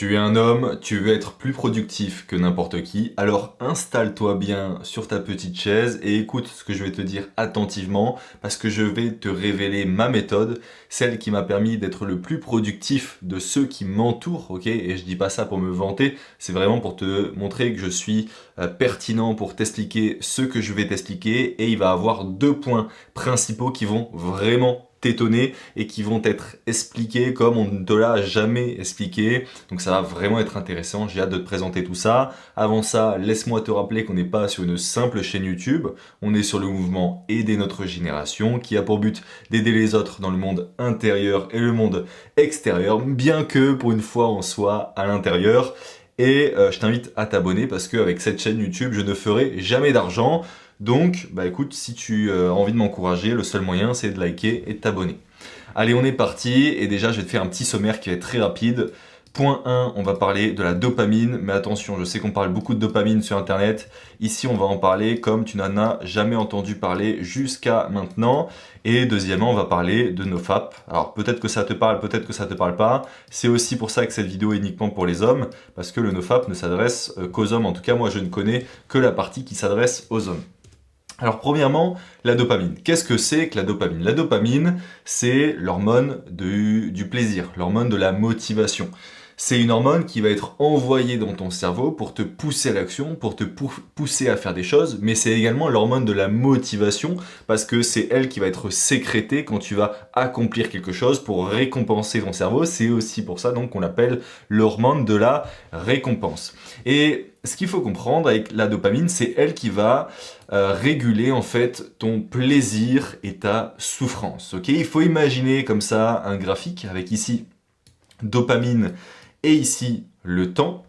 Tu es un homme, tu veux être plus productif que n'importe qui, alors installe-toi bien sur ta petite chaise et écoute ce que je vais te dire attentivement parce que je vais te révéler ma méthode, celle qui m'a permis d'être le plus productif de ceux qui m'entourent, ok? Et je dis pas ça pour me vanter, c'est vraiment pour te montrer que je suis pertinent pour t'expliquer ce que je vais t'expliquer et il va avoir deux points principaux qui vont vraiment t'étonner et qui vont être expliqués comme on ne te l'a jamais expliqué. Donc ça va vraiment être intéressant, j'ai hâte de te présenter tout ça. Avant ça, laisse-moi te rappeler qu'on n'est pas sur une simple chaîne YouTube, on est sur le mouvement Aider notre génération qui a pour but d'aider les autres dans le monde intérieur et le monde extérieur, bien que pour une fois on soit à l'intérieur. Et je t'invite à t'abonner parce qu'avec cette chaîne YouTube, je ne ferai jamais d'argent. Donc, bah écoute, si tu as envie de m'encourager, le seul moyen c'est de liker et de t'abonner. Allez, on est parti, et déjà je vais te faire un petit sommaire qui va être très rapide. Point 1, on va parler de la dopamine, mais attention, je sais qu'on parle beaucoup de dopamine sur internet. Ici, on va en parler comme tu n'en as jamais entendu parler jusqu'à maintenant. Et deuxièmement, on va parler de NoFap. Alors peut-être que ça te parle, peut-être que ça te parle pas. C'est aussi pour ça que cette vidéo est uniquement pour les hommes, parce que le NoFap ne s'adresse qu'aux hommes. En tout cas, moi je ne connais que la partie qui s'adresse aux hommes. Alors premièrement, la dopamine. Qu'est-ce que c'est que la dopamine? La dopamine, c'est l'hormone du plaisir, l'hormone de la motivation. C'est une hormone qui va être envoyée dans ton cerveau pour te pousser à l'action, pour te pousser à faire des choses, mais c'est également l'hormone de la motivation parce que c'est elle qui va être sécrétée quand tu vas accomplir quelque chose pour récompenser ton cerveau. C'est aussi pour ça donc qu'on l'appelle l'hormone de la récompense. Et ce qu'il faut comprendre avec la dopamine, c'est elle qui va réguler en fait ton plaisir et ta souffrance. Ok, il faut imaginer comme ça un graphique avec ici dopamine et ici le temps.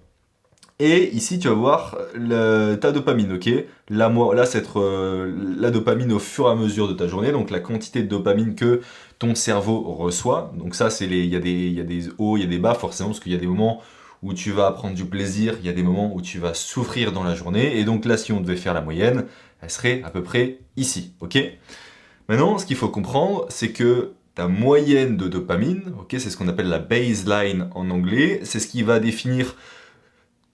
Et ici, tu vas voir ta dopamine, ok? Là, c'est la dopamine au fur et à mesure de ta journée, donc la quantité de dopamine que ton cerveau reçoit. Donc ça, il y a des hauts, il y a des bas, forcément, parce qu'il y a des moments où tu vas prendre du plaisir, il y a des moments où tu vas souffrir dans la journée. Et donc là, si on devait faire la moyenne, elle serait à peu près ici, ok? Maintenant, ce qu'il faut comprendre, c'est que ta moyenne de dopamine, ok, c'est ce qu'on appelle la baseline en anglais, c'est ce qui va définir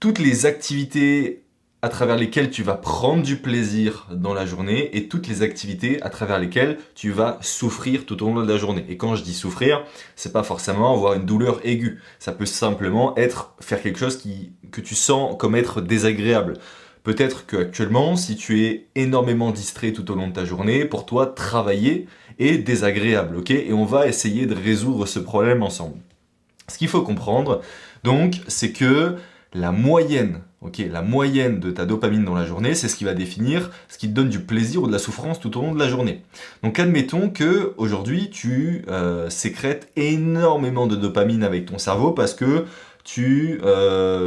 toutes les activités à travers lesquelles tu vas prendre du plaisir dans la journée et toutes les activités à travers lesquelles tu vas souffrir tout au long de la journée. Et quand je dis souffrir, c'est pas forcément avoir une douleur aiguë. Ça peut simplement être faire quelque chose que tu sens comme être désagréable. Peut-être qu'actuellement, si tu es énormément distrait tout au long de ta journée, pour toi, travailler est désagréable, ok? Et on va essayer de résoudre ce problème ensemble. Ce qu'il faut comprendre, donc, c'est que la moyenne, ok, la moyenne de ta dopamine dans la journée, c'est ce qui va définir ce qui te donne du plaisir ou de la souffrance tout au long de la journée. Donc admettons que aujourd'hui tu sécrètes énormément de dopamine avec ton cerveau parce que tu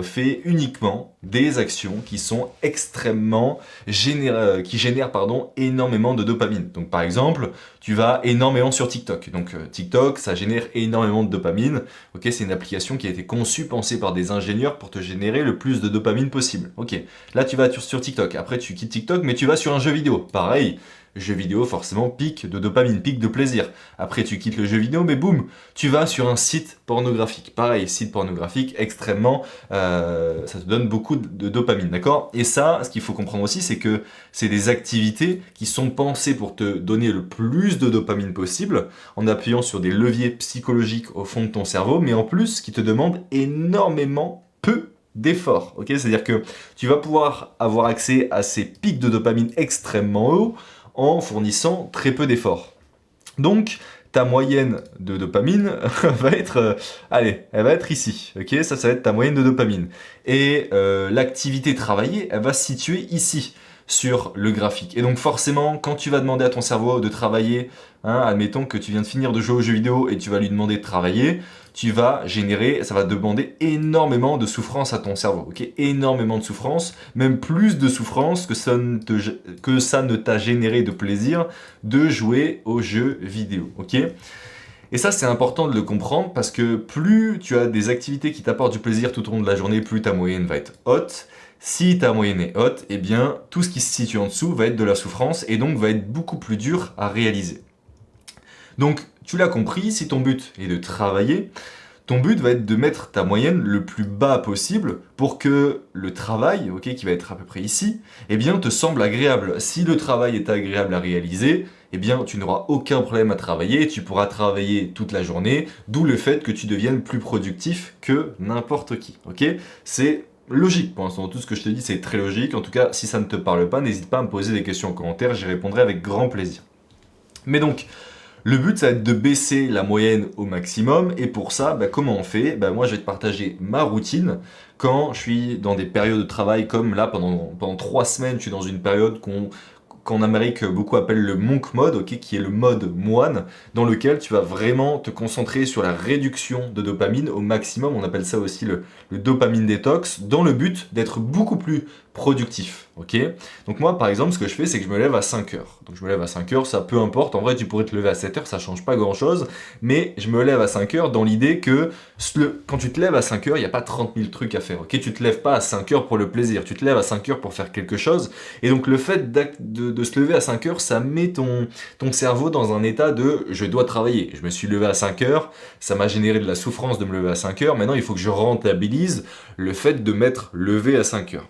fais uniquement des actions qui sont extrêmement qui génèrent énormément de dopamine. Donc par exemple, tu vas énormément sur TikTok. Donc TikTok, ça génère énormément de dopamine. Ok, c'est une application qui a été conçue, pensée par des ingénieurs pour te générer le plus de dopamine possible. Ok, là tu vas sur TikTok. Après tu quittes TikTok, mais tu vas sur un jeu vidéo. Pareil. Jeu vidéo, forcément, pic de dopamine, pic de plaisir. Après, tu quittes le jeu vidéo, mais boum, tu vas sur un site pornographique. Pareil, site pornographique, extrêmement, ça te donne beaucoup de dopamine, d'accord? Et ça, ce qu'il faut comprendre aussi, c'est que c'est des activités qui sont pensées pour te donner le plus de dopamine possible, en appuyant sur des leviers psychologiques au fond de ton cerveau, mais en plus, qui te demandent énormément peu d'efforts, ok? C'est-à-dire que tu vas pouvoir avoir accès à ces pics de dopamine extrêmement hauts, en fournissant très peu d'efforts. Donc, ta moyenne de dopamine va être, elle va être ici, ok? Ça va être ta moyenne de dopamine. Et l'activité travaillée, elle va se situer ici, sur le graphique. Et donc forcément, quand tu vas demander à ton cerveau de travailler, admettons que tu viens de finir de jouer aux jeux vidéo et tu vas lui demander de travailler, tu vas générer, ça va demander énormément de souffrance à ton cerveau, ok? Énormément de souffrance, même plus de souffrance que ça ne t'a généré de plaisir de jouer aux jeux vidéo, ok? Et ça, c'est important de le comprendre parce que plus tu as des activités qui t'apportent du plaisir tout au long de la journée, plus ta moyenne va être haute. Si ta moyenne est haute, eh bien, tout ce qui se situe en dessous va être de la souffrance et donc va être beaucoup plus dur à réaliser. Donc, tu l'as compris, si ton but est de travailler, Ton but va être de mettre ta moyenne le plus bas possible pour que le travail, ok, qui va être à peu près ici, eh bien, te semble agréable. Si le travail est agréable à réaliser, eh bien, tu n'auras aucun problème à travailler, tu pourras travailler toute la journée, d'où le fait que tu deviennes plus productif que n'importe qui, ok? C'est logique pour l'instant, tout ce que je te dis c'est très logique, en tout cas si ça ne te parle pas, n'hésite pas à me poser des questions en commentaire, j'y répondrai avec grand plaisir. Mais donc, le but, ça va être de baisser la moyenne au maximum. Et pour ça, comment on fait? Moi, je vais te partager ma routine quand je suis dans des périodes de travail comme là, pendant 3 semaines, je suis dans une période qu'en Amérique beaucoup appellent le monk mode, ok, qui est le mode moine, dans lequel tu vas vraiment te concentrer sur la réduction de dopamine au maximum. On appelle ça aussi le dopamine détox, dans le but d'être beaucoup plus productif, ok? Donc moi, par exemple, ce que je fais, c'est que je me lève à 5 heures. Donc je me lève à 5 heures, ça peu importe. En vrai, tu pourrais te lever à 7 heures, ça change pas grand-chose. Mais je me lève à 5 heures dans l'idée que quand tu te lèves à 5 heures, il n'y a pas 30 000 trucs à faire, ok? Tu te lèves pas à 5 heures pour le plaisir, tu te lèves à 5 heures pour faire quelque chose. Et donc le fait de se lever à 5 heures, ça met ton cerveau dans un état de je dois travailler. Je me suis levé à 5 heures, ça m'a généré de la souffrance de me lever à 5 heures. Maintenant, il faut que je rentabilise le fait de m'être levé à 5 heures.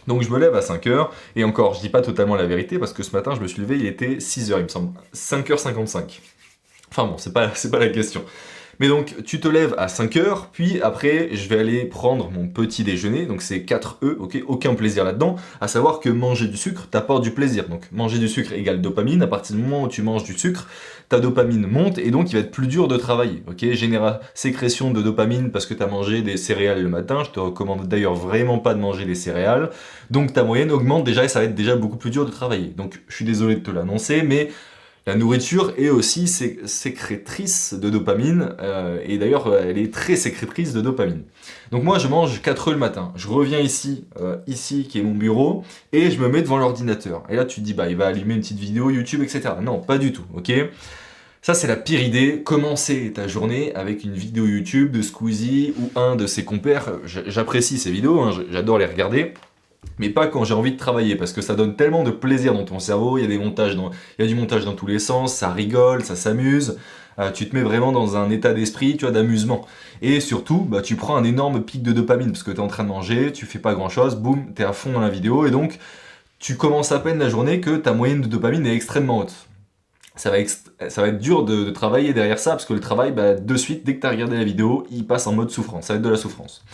Donc je me lève à 5 heures, et encore, je dis pas totalement la vérité, parce que ce matin, je me suis levé, il était 6 heures, il me semble, 5h55. Enfin bon, c'est pas la question. Mais donc, tu te lèves à 5 heures, puis après, je vais aller prendre mon petit déjeuner, donc c'est 4 œufs, ok, aucun plaisir là-dedans, à savoir que manger du sucre t'apporte du plaisir. Donc, manger du sucre égale dopamine, à partir du moment où tu manges du sucre, ta dopamine monte, et donc il va être plus dur de travailler, ok, sécrétion de dopamine parce que t'as mangé des céréales le matin, je te recommande d'ailleurs vraiment pas de manger des céréales, donc ta moyenne augmente déjà, et ça va être déjà beaucoup plus dur de travailler. Donc, je suis désolé de te l'annoncer, mais la nourriture est aussi sécrétrice de dopamine, et d'ailleurs elle est très sécrétrice de dopamine. Donc moi je mange 4 œufs le matin, je reviens ici qui est mon bureau, et je me mets devant l'ordinateur. Et là tu te dis il va allumer une petite vidéo YouTube, etc. Non, pas du tout, ok? Ça c'est la pire idée, commencer ta journée avec une vidéo YouTube de Squeezie ou un de ses compères. J'apprécie ces vidéos, hein, j'adore les regarder. Mais pas quand j'ai envie de travailler, parce que ça donne tellement de plaisir dans ton cerveau, il y a du montage dans tous les sens, ça rigole, ça s'amuse, tu te mets vraiment dans un état d'esprit, tu vois, d'amusement. Et surtout, tu prends un énorme pic de dopamine, parce que tu es en train de manger, tu fais pas grand chose, boum, tu es à fond dans la vidéo, et donc tu commences à peine la journée que ta moyenne de dopamine est extrêmement haute. Ça va être dur de travailler derrière ça, parce que le travail, de suite, dès que tu as regardé la vidéo, il passe en mode souffrance, ça va être de la souffrance.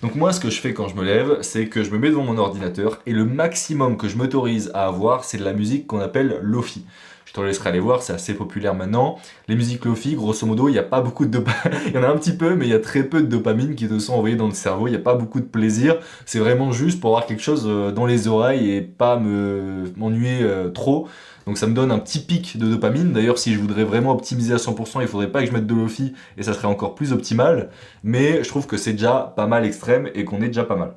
Donc moi, ce que je fais quand je me lève, c'est que je me mets devant mon ordinateur, et le maximum que je m'autorise à avoir, c'est de la musique qu'on appelle Lofi. Je te laisserai aller voir, c'est assez populaire maintenant. Les musiques Lofi, grosso modo, il n'y a pas beaucoup de dopamine. Il y en a un petit peu, mais il y a très peu de dopamine qui te sont envoyées dans le cerveau. Il n'y a pas beaucoup de plaisir. C'est vraiment juste pour avoir quelque chose dans les oreilles et pas m'ennuyer trop. Donc ça me donne un petit pic de dopamine. D'ailleurs, si je voudrais vraiment optimiser à 100%, il faudrait pas que je mette de Lofi, et ça serait encore plus optimal. Mais je trouve que c'est déjà pas mal extrême et qu'on est déjà pas mal.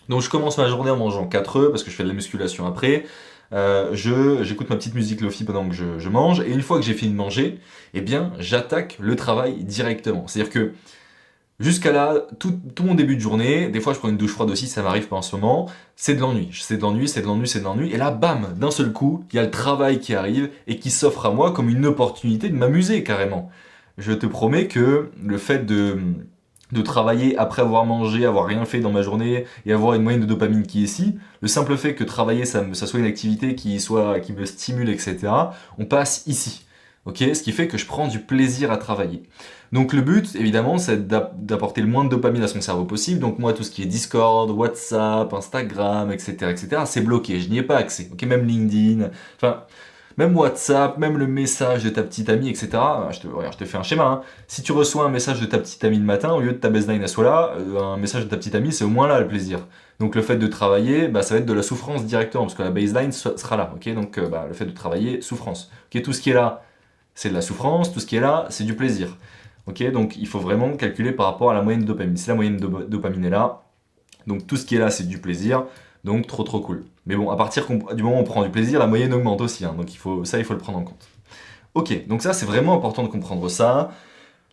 Donc je commence ma journée en mangeant 4 œufs, parce que je fais de la musculation après. J'écoute ma petite musique Lofi pendant que je mange, et une fois que j'ai fini de manger, eh bien j'attaque le travail directement. C'est-à-dire que jusqu'à là, tout mon début de journée, des fois je prends une douche froide aussi, ça m'arrive pas en ce moment, c'est de l'ennui, et là bam, d'un seul coup, il y a le travail qui arrive et qui s'offre à moi comme une opportunité de m'amuser carrément. Je te promets que le fait de travailler après avoir mangé, avoir rien fait dans ma journée et avoir une moyenne de dopamine qui est ici, le simple fait que travailler ça soit une activité qui me stimule, etc., on passe ici. Ok, ce qui fait que je prends du plaisir à travailler. Donc le but, évidemment, c'est d'apporter le moins de dopamine à son cerveau possible. Donc moi, tout ce qui est Discord, WhatsApp, Instagram, etc., c'est bloqué. Je n'y ai pas accès. Ok, même LinkedIn, enfin, même WhatsApp, même le message de ta petite amie, etc. Regarde, je te fais un schéma, hein. Si tu reçois un message de ta petite amie le matin, au lieu de ta baseline à soit là, un message de ta petite amie, c'est au moins là le plaisir. Donc le fait de travailler, ça va être de la souffrance directement, parce que la baseline sera là. Ok, donc le fait de travailler, souffrance. Ok, tout ce qui est là, c'est de la souffrance, tout ce qui est là, c'est du plaisir. Ok, donc il faut vraiment calculer par rapport à la moyenne de dopamine. Si la moyenne de dopamine est là, donc tout ce qui est là, c'est du plaisir, donc trop cool. Mais bon, à partir du moment où on prend du plaisir, la moyenne augmente aussi, hein, donc il faut le prendre en compte. Ok, donc ça c'est vraiment important de comprendre ça.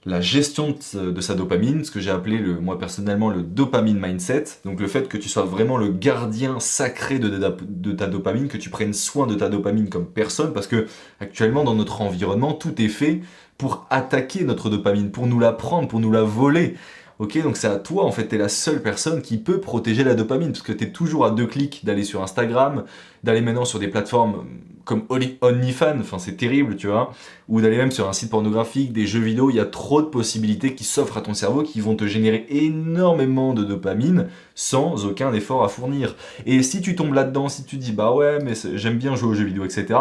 la gestion de sa dopamine, ce que j'ai appelé moi personnellement le dopamine mindset, donc le fait que tu sois vraiment le gardien sacré de ta dopamine, que tu prennes soin de ta dopamine comme personne, parce que actuellement dans notre environnement, tout est fait pour attaquer notre dopamine, pour nous la prendre, pour nous la voler. Ok, donc c'est à toi, en fait, t'es la seule personne qui peut protéger la dopamine, parce que t'es toujours à 2 clics d'aller sur Instagram, d'aller maintenant sur des plateformes comme OnlyFans, enfin c'est terrible, tu vois, ou d'aller même sur un site pornographique, des jeux vidéo, il y a trop de possibilités qui s'offrent à ton cerveau qui vont te générer énormément de dopamine sans aucun effort à fournir. Et si tu tombes là-dedans, si tu dis bah ouais mais j'aime bien jouer aux jeux vidéo, etc.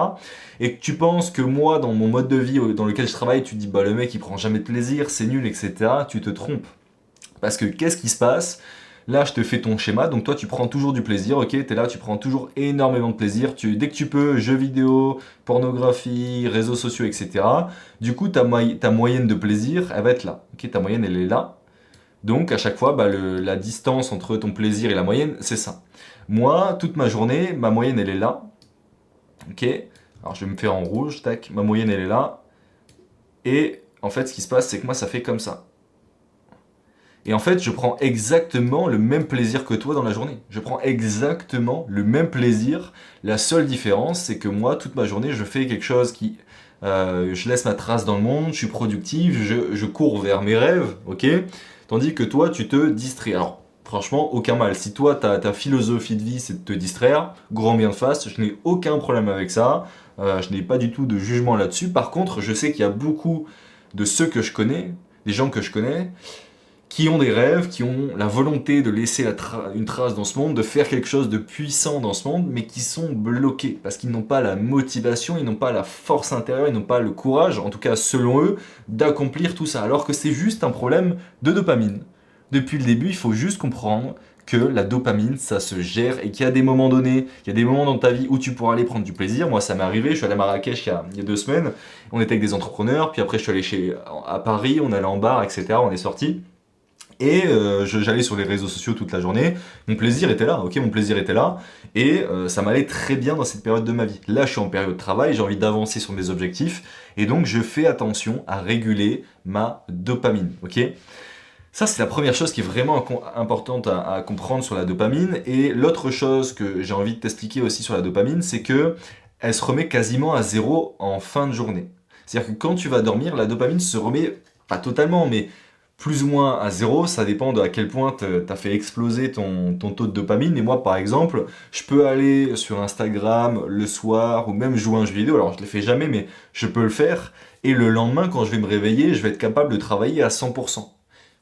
et que tu penses que moi dans mon mode de vie dans lequel je travaille, tu dis bah le mec il prend jamais de plaisir, c'est nul, etc. tu te trompes. Parce que qu'est-ce qui se passe? Là, je te fais ton schéma, donc toi, tu prends toujours du plaisir, ok? T'es là, tu prends toujours énormément de plaisir. Dès que tu peux, jeux vidéo, pornographie, réseaux sociaux, etc. Du coup, ta moyenne de plaisir, elle va être là. Ok? Ta moyenne, elle est là. Donc, à chaque fois, bah, la distance entre ton plaisir et la moyenne, c'est ça. Moi, toute ma journée, ma moyenne, elle est là. Ok? Alors, je vais me faire en rouge, tac. Ma moyenne, elle est là. Et en fait, ce qui se passe, c'est que moi, ça fait comme ça. Et en fait, je prends exactement le même plaisir que toi dans la journée. Je prends exactement le même plaisir. La seule différence, c'est que moi, toute ma journée, je fais quelque chose qui... je laisse ma trace dans le monde, je suis productif, je cours vers mes rêves, ok? Tandis que toi, tu te distrais. Alors, franchement, aucun mal. Si toi, ta philosophie de vie, c'est de te distraire, grand bien de face, je n'ai aucun problème avec ça. Je n'ai pas du tout de jugement là-dessus. Par contre, je sais qu'il y a beaucoup de ceux que je connais, des gens que je connais, qui ont des rêves, qui ont la volonté de laisser une trace dans ce monde, de faire quelque chose de puissant dans ce monde, mais qui sont bloqués parce qu'ils n'ont pas la motivation, ils n'ont pas la force intérieure, ils n'ont pas le courage, en tout cas selon eux, d'accomplir tout ça. Alors que c'est juste un problème de dopamine. Depuis le début, il faut juste comprendre que la dopamine, ça se gère et qu'il y a des moments donnés, il y a des moments dans ta vie où tu pourras aller prendre du plaisir. Moi, ça m'est arrivé, je suis allé à Marrakech il y a 2 semaines, on était avec des entrepreneurs, puis après je suis allé à Paris, on allait en bar, etc., on est sortis. Et j'allais sur les réseaux sociaux toute la journée. Mon plaisir était là, ok, mon plaisir était là. Et ça m'allait très bien dans cette période de ma vie. Là, je suis en période de travail, j'ai envie d'avancer sur mes objectifs. Et donc, je fais attention à réguler ma dopamine, ok? Ça, c'est la première chose qui est vraiment importante à comprendre sur la dopamine. Et l'autre chose que j'ai envie de t'expliquer aussi sur la dopamine, c'est que elle se remet quasiment à zéro en fin de journée. C'est-à-dire que quand tu vas dormir, la dopamine se remet, pas totalement, mais plus ou moins à zéro, ça dépend de à quel point t'as fait exploser ton taux de dopamine. Et moi, par exemple, je peux aller sur Instagram le soir ou même jouer à un jeu vidéo. Alors, je le fais jamais, mais je peux le faire. Et le lendemain, quand je vais me réveiller, je vais être capable de travailler à 100%.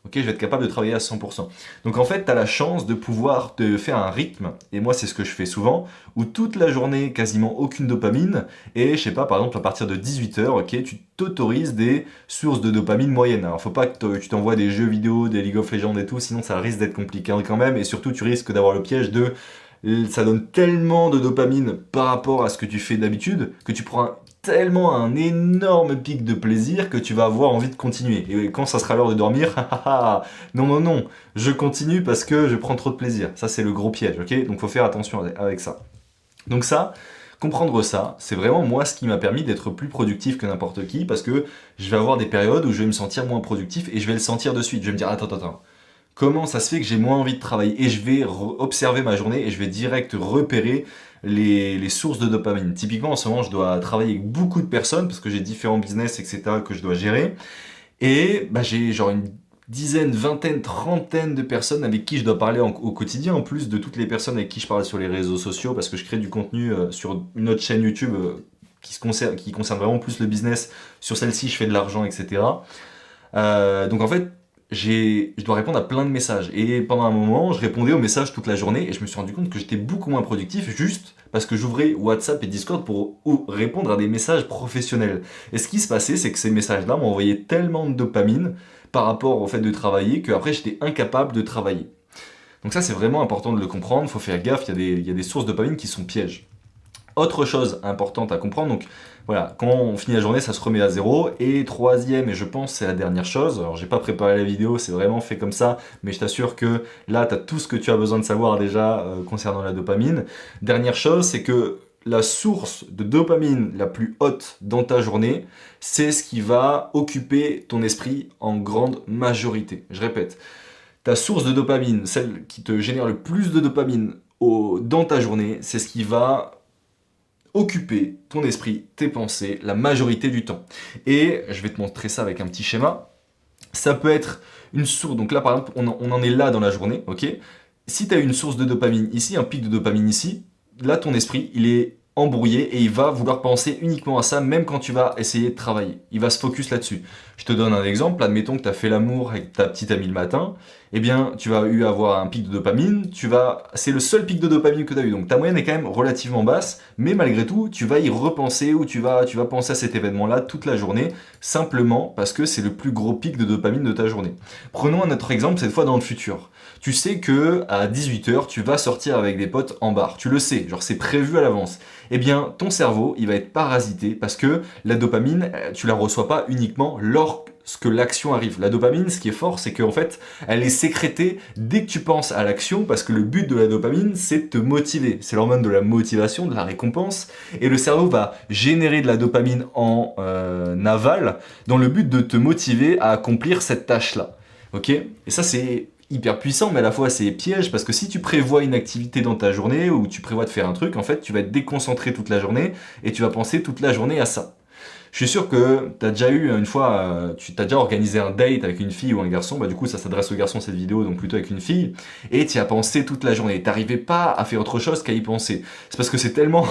Ok, je vais être capable de travailler à 100%. Donc en fait, tu as la chance de pouvoir te faire un rythme, et moi c'est ce que je fais souvent, où toute la journée, quasiment aucune dopamine, et je sais pas, par exemple à partir de 18h, ok, tu t'autorises des sources de dopamine moyennes. Alors faut pas que tu t'envoies des jeux vidéo, des League of Legends et tout, sinon ça risque d'être compliqué quand même, et surtout tu risques d'avoir le piège de ça donne tellement de dopamine par rapport à ce que tu fais d'habitude que tu prends tellement un énorme pic de plaisir que tu vas avoir envie de continuer. Et quand ça sera l'heure de dormir, non, non, non, je continue parce que je prends trop de plaisir. Ça, c'est le gros piège, ok? Donc, faut faire attention avec ça. Donc ça, comprendre ça, c'est vraiment moi ce qui m'a permis d'être plus productif que n'importe qui parce que je vais avoir des périodes où je vais me sentir moins productif et je vais le sentir de suite. Je vais me dire, attends. Comment ça se fait que j'ai moins envie de travailler? Et je vais observer ma journée et je vais direct repérer les sources de dopamine. Typiquement, en ce moment, je dois travailler avec beaucoup de personnes parce que j'ai différents business, etc. que je dois gérer. Et bah, j'ai genre une dizaine, vingtaine, trentaine de personnes avec qui je dois parler au quotidien, en plus de toutes les personnes avec qui je parle sur les réseaux sociaux parce que je crée du contenu sur une autre chaîne YouTube qui concerne vraiment plus le business. Sur celle-ci, je fais de l'argent, etc. Donc en fait, je dois répondre à plein de messages. Et pendant un moment, je répondais aux messages toute la journée et je me suis rendu compte que j'étais beaucoup moins productif juste parce que j'ouvrais WhatsApp et Discord pour répondre à des messages professionnels. Et ce qui se passait, c'est que ces messages-là m'ont envoyé tellement de dopamine par rapport au fait de travailler qu'après j'étais incapable de travailler. Donc ça, c'est vraiment important de le comprendre. Il faut faire gaffe, il y a des sources de dopamine qui sont pièges. Autre chose importante à comprendre, donc voilà, quand on finit la journée, ça se remet à zéro. Et troisième, et je pense c'est la dernière chose, alors j'ai pas préparé la vidéo, c'est vraiment fait comme ça, mais je t'assure que là, tu as tout ce que tu as besoin de savoir déjà concernant la dopamine. Dernière chose, c'est que la source de dopamine la plus haute dans ta journée, c'est ce qui va occuper ton esprit en grande majorité. Je répète, ta source de dopamine, celle qui te génère le plus de dopamine dans ta journée, c'est ce qui va occuper ton esprit, tes pensées, la majorité du temps. Et je vais te montrer ça avec un petit schéma. Ça peut être une source, donc là par exemple, on en est là dans la journée, ok? Si tu as une source de dopamine ici, un pic de dopamine ici, là ton esprit, il est embrouillé et il va vouloir penser uniquement à ça, même quand tu vas essayer de travailler. Il va se focus là-dessus. Je te donne un exemple, admettons que tu as fait l'amour avec ta petite amie le matin, eh bien tu vas avoir un pic de dopamine, c'est le seul pic de dopamine que tu as eu, donc ta moyenne est quand même relativement basse, mais malgré tout, tu vas y repenser ou tu vas penser à cet événement-là toute la journée, simplement parce que c'est le plus gros pic de dopamine de ta journée. Prenons un autre exemple, cette fois dans le futur. Tu sais que à 18h, tu vas sortir avec des potes en bar. Tu le sais, genre c'est prévu à l'avance. Eh bien, ton cerveau, il va être parasité parce que la dopamine, tu la reçois pas uniquement lorsque l'action arrive. La dopamine, ce qui est fort, c'est qu'en fait, elle est sécrétée dès que tu penses à l'action parce que le but de la dopamine, c'est de te motiver. C'est l'hormone de la motivation, de la récompense. Et le cerveau va générer de la dopamine en aval dans le but de te motiver à accomplir cette tâche-là. Ok ? Et ça, c'est hyper puissant, mais à la fois c'est piège parce que si tu prévois une activité dans ta journée ou tu prévois de faire un truc, en fait tu vas être déconcentré toute la journée et tu vas penser toute la journée à ça. Je suis sûr que tu as déjà eu une fois, tu t'as déjà organisé un date avec une fille ou un garçon, bah du coup ça s'adresse aux garçons cette vidéo, donc plutôt avec une fille, et tu y as pensé toute la journée. T'arrivais pas à faire autre chose qu'à y penser. C'est parce que c'est tellement,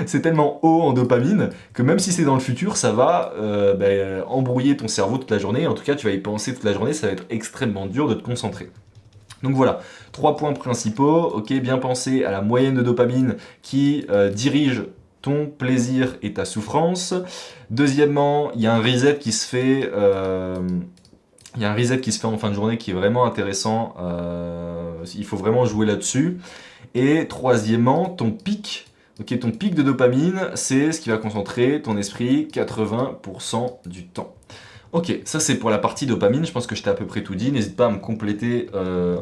c'est tellement haut en dopamine que même si c'est dans le futur, ça va embrouiller ton cerveau toute la journée. En tout cas, tu vas y penser toute la journée, ça va être extrêmement dur de te concentrer. Donc voilà, 3 points principaux. Ok, bien penser à la moyenne de dopamine qui dirige ton plaisir et ta souffrance. Deuxièmement, il y a un reset qui se fait. En fin de journée qui est vraiment intéressant. Il faut vraiment jouer là-dessus. Et troisièmement, ton pic. Ok, ton pic de dopamine, c'est ce qui va concentrer ton esprit 80% du temps. Ok, ça c'est pour la partie dopamine, je pense que je t'ai à peu près tout dit, n'hésite pas à me compléter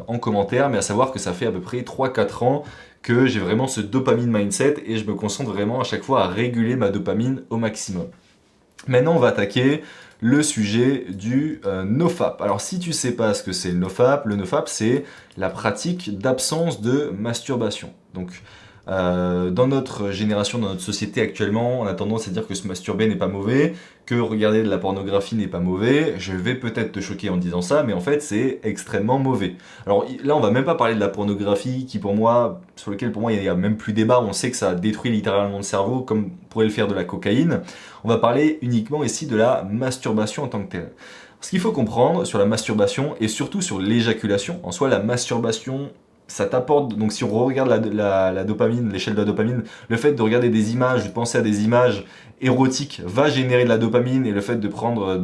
en commentaire, mais à savoir que ça fait à peu près 3-4 ans que j'ai vraiment ce dopamine mindset et je me concentre vraiment à chaque fois à réguler ma dopamine au maximum. Maintenant on va attaquer le sujet du NoFap. Alors si tu sais pas ce que c'est le NoFap c'est la pratique d'absence de masturbation. Donc dans notre génération, dans notre société actuellement, on a tendance à dire que se masturber n'est pas mauvais, que regarder de la pornographie n'est pas mauvais. Je vais peut-être te choquer en disant ça, mais en fait c'est extrêmement mauvais. Alors là on va même pas parler de la pornographie sur lequel pour moi il n'y a même plus débat, on sait que ça détruit littéralement le cerveau comme pourrait le faire de la cocaïne. On va parler uniquement ici de la masturbation en tant que telle. Ce qu'il faut comprendre sur la masturbation et surtout sur l'éjaculation, en soi la masturbation ça t'apporte, donc si on regarde la dopamine, l'échelle de la dopamine, le fait de regarder des images, de penser à des images érotiques va générer de la dopamine et le fait de prendre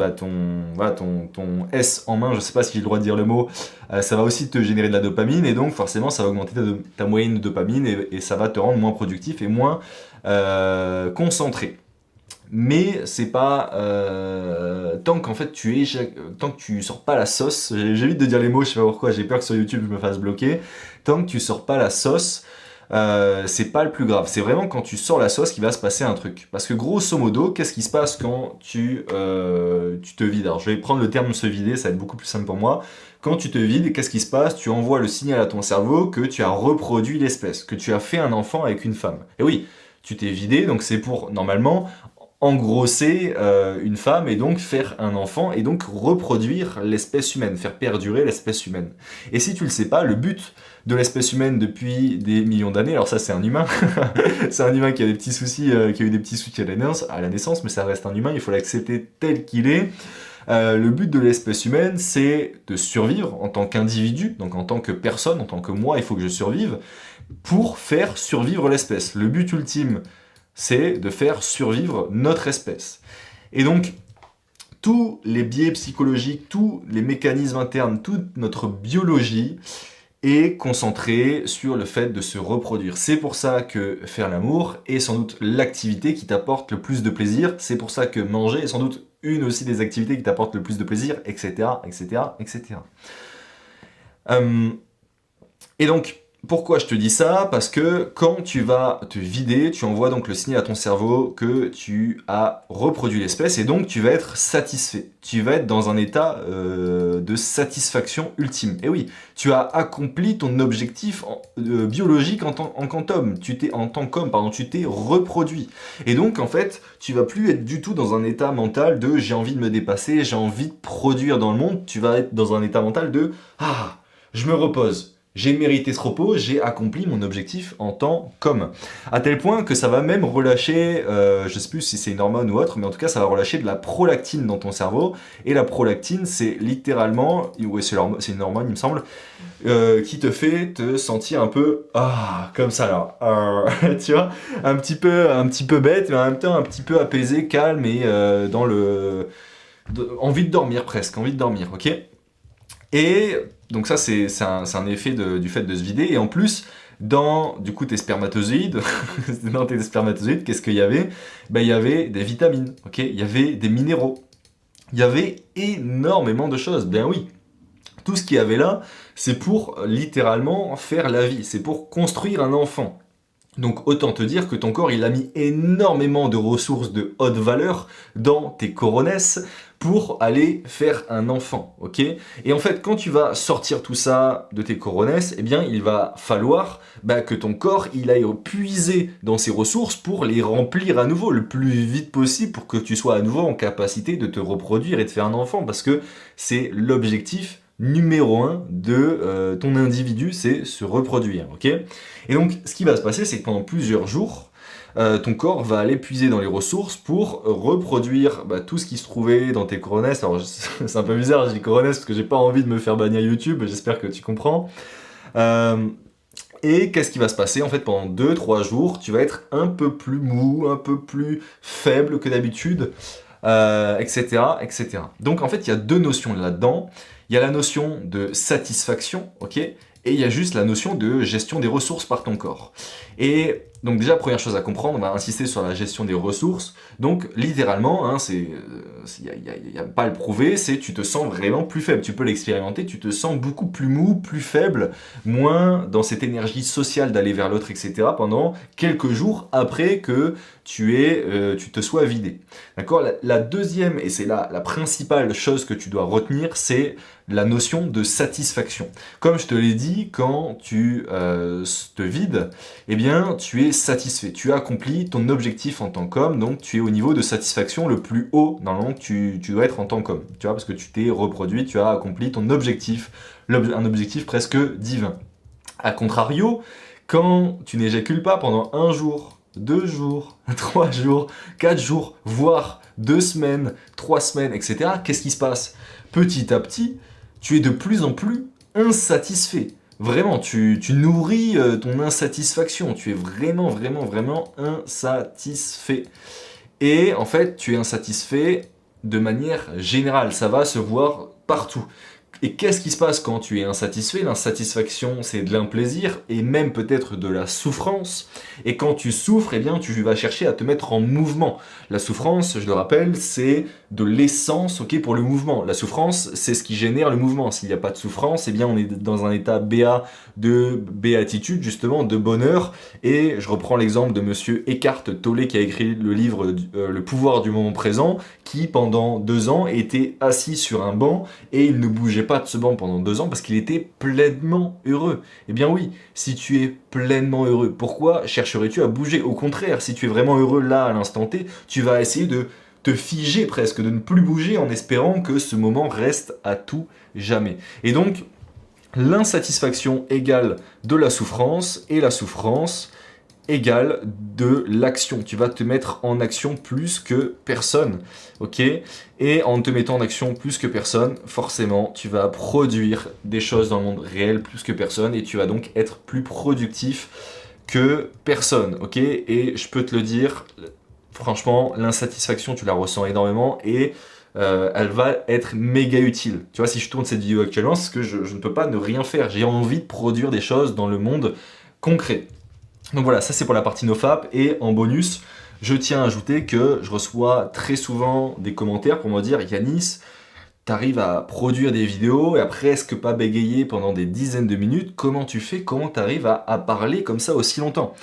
ton S en main, je sais pas si j'ai le droit de dire le mot, ça va aussi te générer de la dopamine et donc forcément ça va augmenter ta moyenne de dopamine et ça va te rendre moins productif et moins concentré. Mais c'est pas tant qu'en fait tant que tu sors pas la sauce, j'évite de dire les mots, je sais pas pourquoi, j'ai peur que sur YouTube je me fasse bloquer. Tant que tu sors pas la sauce, c'est pas le plus grave. C'est vraiment quand tu sors la sauce qu'il va se passer un truc. Parce que grosso modo, qu'est-ce qui se passe quand tu te vides? Alors je vais prendre le terme se vider, ça va être beaucoup plus simple pour moi. Quand tu te vides, qu'est-ce qui se passe? Tu envoies le signal à ton cerveau que tu as reproduit l'espèce, que tu as fait un enfant avec une femme. Et oui, tu t'es vidé, donc c'est pour normalement engrosser une femme et donc faire un enfant et donc reproduire l'espèce humaine, faire perdurer l'espèce humaine. Et si tu le sais pas, le but de l'espèce humaine depuis des millions d'années, alors ça c'est un humain, c'est un humain qui a des petits soucis, qui a eu des petits soucis à la naissance, mais ça reste un humain, il faut l'accepter tel qu'il est. Le but de l'espèce humaine, c'est de survivre en tant qu'individu, donc en tant que personne, en tant que moi, il faut que je survive, pour faire survivre l'espèce. Le but ultime, c'est de faire survivre notre espèce. Et donc, tous les biais psychologiques, tous les mécanismes internes, toute notre biologie est concentrée sur le fait de se reproduire. C'est pour ça que faire l'amour est sans doute l'activité qui t'apporte le plus de plaisir. C'est pour ça que manger est sans doute une aussi des activités qui t'apporte le plus de plaisir, etc., etc., etc. Et donc, Pourquoi je te dis ça? Parce que quand tu vas te vider, tu envoies donc le signal à ton cerveau que tu as reproduit l'espèce et donc tu vas être satisfait. Tu vas être dans un état de satisfaction ultime. Et oui, tu as accompli ton objectif biologique en quantum. En tant qu'homme, pardon, tu t'es reproduit. Et donc en fait, tu vas plus être du tout dans un état mental de j'ai envie de me dépasser, j'ai envie de produire dans le monde. Tu vas être dans un état mental de ah, je me repose. J'ai mérité ce repos, j'ai accompli mon objectif en tant qu'homme. À tel point que ça va même relâcher, je sais plus si c'est une hormone ou autre, mais en tout cas ça va relâcher de la prolactine dans ton cerveau. Et la prolactine, c'est littéralement, ouais, c'est une hormone il me semble, qui te fait te sentir un peu, comme ça là, tu vois, un petit peu bête, mais en même temps un petit peu apaisé, calme et envie de dormir presque, envie de dormir, ok? Et donc ça, c'est un effet du fait de se vider. Et en plus, dans du coup tes spermatozoïdes, dans tes spermatozoïdes, qu'est-ce qu'il y avait? Ben, il y avait des vitamines, ok? Il y avait des minéraux. Il y avait énormément de choses. Bien oui, tout ce qu'il y avait là, c'est pour littéralement faire la vie. C'est pour construire un enfant. Donc autant te dire que ton corps, il a mis énormément de ressources de haute valeur dans tes coronesses pour aller faire un enfant, ok? Et en fait, quand tu vas sortir tout ça de tes coronesses, eh bien, il va falloir que ton corps, il aille puiser dans ses ressources pour les remplir à nouveau le plus vite possible pour que tu sois à nouveau en capacité de te reproduire et de faire un enfant, parce que c'est l'objectif numéro un de ton individu, c'est se reproduire, ok? Et donc, ce qui va se passer, c'est que pendant plusieurs jours, ton corps va aller puiser dans les ressources pour reproduire tout ce qui se trouvait dans tes coronesses. Alors, c'est un peu bizarre, je dis coronesses parce que j'ai pas envie de me faire bannir YouTube, j'espère que tu comprends. Et qu'est-ce qui va se passer? En fait, pendant 2-3 jours, tu vas être un peu plus mou, un peu plus faible que d'habitude, etc., etc. Donc, en fait, il y a deux notions là-dedans. Il y a la notion de satisfaction, ok? Et il y a juste la notion de gestion des ressources par ton corps. Et donc déjà, première chose à comprendre, on va insister sur la gestion des ressources. Donc littéralement, il n'y a pas à le prouver, c'est tu te sens vraiment plus faible. Tu peux l'expérimenter, tu te sens beaucoup plus mou, plus faible, moins dans cette énergie sociale d'aller vers l'autre, etc. pendant quelques jours après que tu te sois vidé. D'accord? La deuxième, et c'est la principale chose que tu dois retenir, c'est la notion de satisfaction. Comme je te l'ai dit, quand tu te vides, eh bien, tu es satisfait. Tu as accompli ton objectif en tant qu'homme, donc tu es au niveau de satisfaction le plus haut, normalement, que tu dois être en tant qu'homme. Tu vois, parce que tu t'es reproduit, tu as accompli ton objectif, un objectif presque divin. A contrario, quand tu n'éjacules pas pendant 1 jour, 2 jours, 3 jours, 4 jours, voire 2 semaines, 3 semaines, etc., qu'est-ce qui se passe? Petit à petit, tu es de plus en plus insatisfait. Vraiment, tu nourris ton insatisfaction. Tu es vraiment, vraiment, vraiment insatisfait. Et en fait, tu es insatisfait de manière générale. Ça va se voir partout. Et qu'est-ce qui se passe quand tu es insatisfait? L'insatisfaction, c'est de l'implaisir et même peut-être de la souffrance. Et quand tu souffres, eh bien, tu vas chercher à te mettre en mouvement. La souffrance, je le rappelle, c'est de l'essence, ok, pour le mouvement. La souffrance, c'est ce qui génère le mouvement. S'il n'y a pas de souffrance, eh bien, on est dans un état béat de béatitude, justement, de bonheur. Et je reprends l'exemple de monsieur Eckhart Tolle qui a écrit le livre Le pouvoir du moment présent, qui pendant 2 ans était assis sur un banc et il ne bougeait pas de ce banc pendant 2 ans parce qu'il était pleinement heureux. Eh bien oui, si tu es pleinement heureux, pourquoi chercherais-tu à bouger? Au contraire, si tu es vraiment heureux là, à l'instant T, tu vas essayer de te figer presque, de ne plus bouger en espérant que ce moment reste à tout jamais. Et donc, l'insatisfaction égale de la souffrance et la souffrance égale de l'action. Tu vas te mettre en action plus que personne, ok? Et en te mettant en action plus que personne, forcément, tu vas produire des choses dans le monde réel plus que personne et tu vas donc être plus productif que personne, ok? Et je peux te le dire, franchement, l'insatisfaction, tu la ressens énormément et elle va être méga utile. Tu vois, si je tourne cette vidéo actuellement, c'est parce que je ne peux pas ne rien faire. J'ai envie de produire des choses dans le monde concret. Donc voilà, ça c'est pour la partie nofap. Et en bonus, je tiens à ajouter que je reçois très souvent des commentaires pour me dire Yanis, t'arrives à produire des vidéos et à presque pas bégayer pendant des dizaines de minutes. Comment tu fais? Comment t'arrives à parler comme ça aussi longtemps?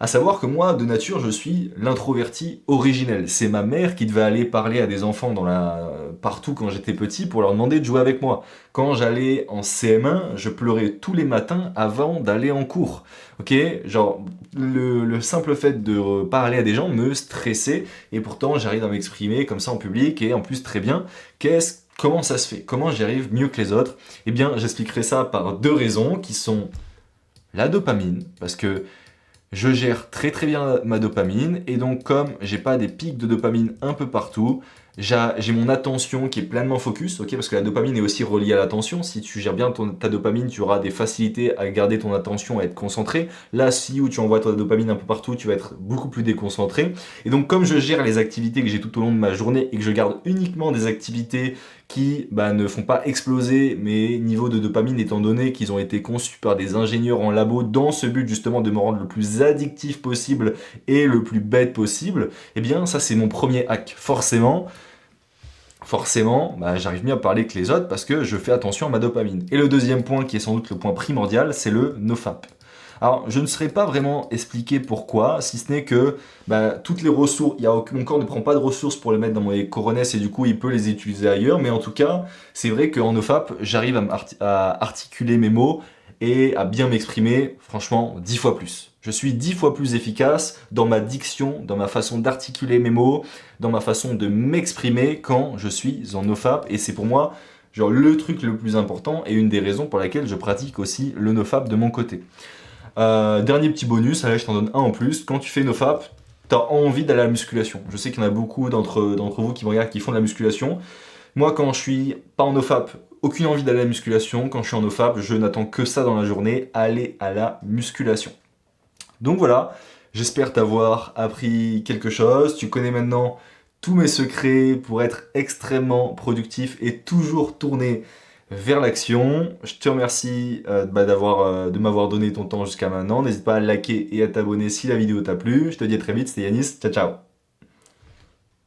À savoir que moi, de nature, je suis l'introverti originel. C'est ma mère qui devait aller parler à des enfants partout quand j'étais petit pour leur demander de jouer avec moi. Quand j'allais en CM1, je pleurais tous les matins avant d'aller en cours. Ok? Genre, le simple fait de parler à des gens me stressait et pourtant j'arrive à m'exprimer comme ça en public et en plus très bien. Comment ça se fait? Comment j'y arrive mieux que les autres? Eh bien, j'expliquerai ça par deux raisons qui sont la dopamine, parce que je gère très très bien ma dopamine et donc comme j'ai pas des pics de dopamine un peu partout, j'ai mon attention qui est pleinement focus, ok, parce que la dopamine est aussi reliée à l'attention. Si tu gères bien ta dopamine, tu auras des facilités à garder ton attention, à être concentré. Là, si où tu envoies ta dopamine un peu partout, tu vas être beaucoup plus déconcentré. Et donc comme je gère les activités que j'ai tout au long de ma journée et que je garde uniquement des activités qui ne font pas exploser mes niveaux de dopamine étant donné qu'ils ont été conçus par des ingénieurs en labo dans ce but justement de me rendre le plus addictif possible et le plus bête possible, eh bien ça c'est mon premier hack. Forcément, j'arrive mieux à parler que les autres parce que je fais attention à ma dopamine. Et le deuxième point, qui est sans doute le point primordial, c'est le nofap. Alors, je ne saurais pas vraiment expliquer pourquoi, si ce n'est que toutes les ressources, mon corps ne prend pas de ressources pour les mettre dans mes coronesses et du coup, il peut les utiliser ailleurs. Mais en tout cas, c'est vrai qu'en nofap, j'arrive à articuler mes mots et à bien m'exprimer, franchement, 10 fois plus. Je suis 10 fois plus efficace dans ma diction, dans ma façon d'articuler mes mots, dans ma façon de m'exprimer quand je suis en nofap. Et c'est pour moi, genre, le truc le plus important et une des raisons pour laquelle je pratique aussi le nofap de mon côté. Dernier petit bonus, allez, je t'en donne un en plus. Quand tu fais nofap, t'as envie d'aller à la musculation. Je sais qu'il y en a beaucoup d'entre vous qui me regardent qui font de la musculation. Moi, quand je suis pas en nofap, aucune envie d'aller à la musculation. Quand je suis en nofap, je n'attends que ça dans la journée, aller à la musculation. Donc voilà, j'espère t'avoir appris quelque chose. Tu connais maintenant tous mes secrets pour être extrêmement productif et toujours tourné vers l'action. Je te remercie de m'avoir donné ton temps jusqu'à maintenant. N'hésite pas à liker et à t'abonner si la vidéo t'a plu. Je te dis à très vite, c'était Yanis. Ciao ciao.